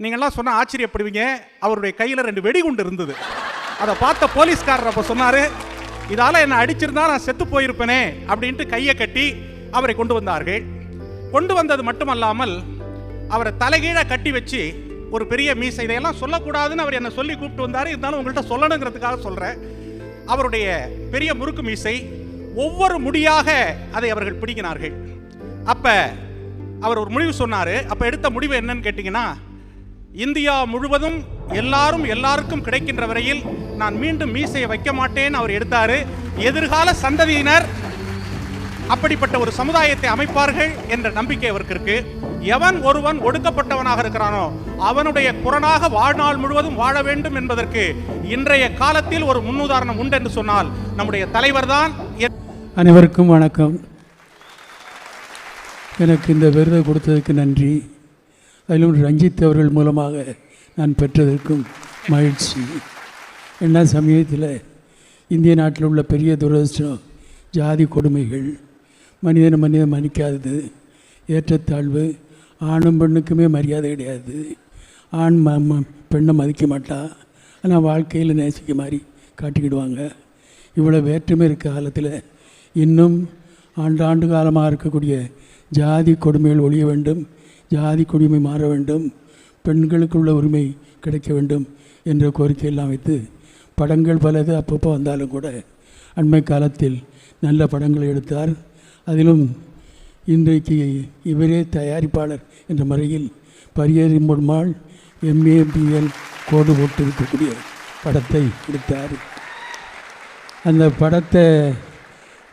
நீங்கள்லாம் சொன்னால் ஆச்சரியப்படுவீங்க. அவருடைய கையில் 2 வெடிகுண்டு இருந்தது. அதை பார்த்த போலீஸ்காரர் அப்போ சொன்னார், இதால் என்னை அடிச்சிருந்தா நான் செத்து போயிருப்பேனே அப்படின்ட்டு கையை கட்டி அவரை கொண்டு வந்தார்கள். கொண்டு வந்தது மட்டுமல்லாமல் அவரை தலைகீழ கட்டி வச்சு ஒரு பெரிய மீசை, இதையெல்லாம் சொல்லக்கூடாதுன்னு அவர் என்னை சொல்லி கூப்பிட்டு வந்தார். இருந்தாலும் உங்கள்கிட்ட சொல்லணுங்கிறதுக்காக சொல்கிறேன். அவருடைய பெரிய முறுக்கு மீசை, ஒவ்வொரு முடியாக அதை அவர்கள் பிடிக்கினார்கள். அப்போ அவர் ஒரு முடிவு சொன்னார். அப்போ எடுத்த முடிவு என்னன்னு கேட்டிங்கன்னா, இந்தியா முழுவதும் எல்லாருக்கும் கிடைக்கின்ற வரையில் நான் மீண்டும் மீசையை வைக்க மாட்டேன்னு அவர் எடுத்தார். எதிர்கால சந்ததியினர் அப்படிப்பட்ட ஒரு சமுதாயத்தை அமைப்பார்கள் என்ற நம்பிக்கை அவருக்கு இருக்கு. எவன் ஒருவன் ஒடுக்கப்பட்டவனாக இருக்கிறானோ அவனுடைய குரணாக வாழ்நாள் முழுவதும் வாழ வேண்டும் என்பதற்கு இன்றைய காலத்தில் ஒரு முன்னுதாரணம் உண்டு என்று சொன்னால் நம்முடைய தலைவர் தான். அனைவருக்கும் வணக்கம். எனக்கு இந்த விருதை கொடுத்ததுக்கு நன்றி. அதிலும் ரஞ்சித் அவர்கள் மூலமாக நான் பெற்றதற்கும் மகிழ்ச்சி. என்ன சமயத்தில் இந்திய நாட்டில் உள்ள பெரிய துரதிர்ஷ்டம் ஜாதி கொடுமைகள், மனிதனை மன்னிக்காதது, ஏற்றத்தாழ்வு, ஆணும் பெண்ணுக்குமே மரியாதை கிடையாது. ஆண் பெண்ணை மதிக்க மாட்டான், ஆனால் வாழ்க்கையில் நேசிக்க மாதிரி காட்டிக்கிடுவாங்க. இவ்வளோ வேற்றுமை இருக்க காலத்தில் இன்னும் ஆண்டு காலமாக இருக்கக்கூடிய ஜாதி கொடுமைகள் ஒழிய வேண்டும், ஜாதி கொடுமை மாற வேண்டும், பெண்களுக்குள்ள உரிமை கிடைக்க வேண்டும் என்ற கோரிக்கையெல்லாம் வைத்து படங்கள் பலது அப்பப்போ வந்தாலும் கூட அண்மை காலத்தில் நல்ல படங்களை எடுத்தார். அதிலும் இன்றைக்கு இவரே தயாரிப்பாளர் என்ற முறையில் பரியேறி முன்மாள் MABL கோடு போட்டு இருக்கக்கூடிய படத்தை எடுத்தார். அந்த படத்தை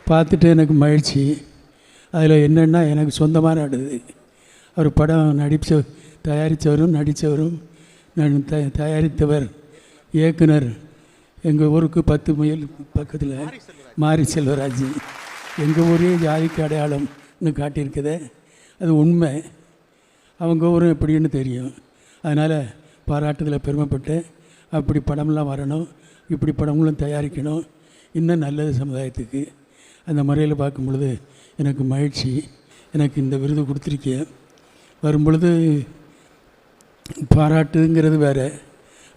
பார்த்துட்டு எனக்கு மகிழ்ச்சி. அதில் என்னென்னா எனக்கு சொந்தமாக நடந்தது. அவர் படம் தயாரித்தவரும் நடித்தவரும் தயாரித்தவர் இயக்குனர் எங்கள் ஊருக்கு 10 மைல் பக்கத்தில் மாரி செல்வராஜ். எங்கள் ஊரே ஜாதிக்கு அடையாளம்னு காட்டியிருக்குதே, அது உண்மை. அவங்க ஊரும் எப்படின்னு தெரியும். அதனால் பாராட்டுதலில் பெருமைப்பட்டேன். அப்படி படம்லாம் வரணும், இப்படி படங்களும் தயாரிக்கணும், இன்னும் நல்லது சமுதாயத்துக்கு. அந்த முறையில் பார்க்கும் பொழுது எனக்கு மகிழ்ச்சி. எனக்கு இந்த விருது கொடுத்துருக்கேன். வரும்பொழுது பாராட்டுங்கிறது வேறு.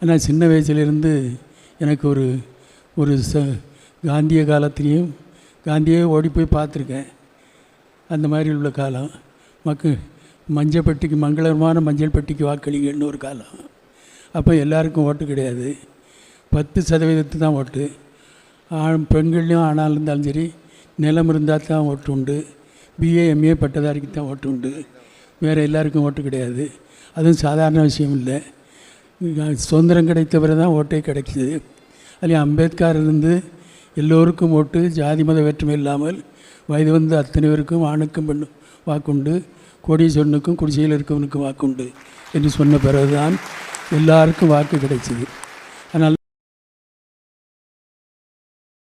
ஆனால் சின்ன வயசுலேருந்து எனக்கு ஒரு காந்திய காலத்திலையும் காந்தியே ஓடி போய் பார்த்துருக்கேன். அந்த மாதிரி உள்ள காலம். மஞ்சள் பெட்டிக்கு, மங்களகரமான மஞ்சள் பெட்டிக்கு வாக்களிங்கன்னு ஒரு காலம். அப்போ எல்லாருக்கும் ஓட்டு கிடையாது, 10% தான் ஓட்டு. பெண்கள்லையும் ஆணாலும் இருந்தாலும் சரி, நிலம் இருந்தால் தான் ஓட்டு உண்டு. BA MA பட்டதாரிக்கு தான் ஓட்டு உண்டு, வேறு எல்லாருக்கும் ஓட்டு கிடையாது. அதுவும் சாதாரண விஷயம் இல்லை. சுதந்திரம் கிடைத்தவரை தான் ஓட்டே கிடைக்கிது. அதுலேயும் அம்பேத்கர் இருந்து எல்லோருக்கும் ஓட்டு, ஜாதி மத வேற்றுமை இல்லாமல் வயது வந்து அத்தனை பேருக்கும் ஆணுக்கும் பெண்ணும் வாக்குண்டு, கோடீஸ்வரனுக்கும் குடிசையில் இருக்கவனுக்கும் வாக்குண்டு என்று சொன்ன பிறகுதான் எல்லாருக்கும் வாக்கு கிடைச்சிது.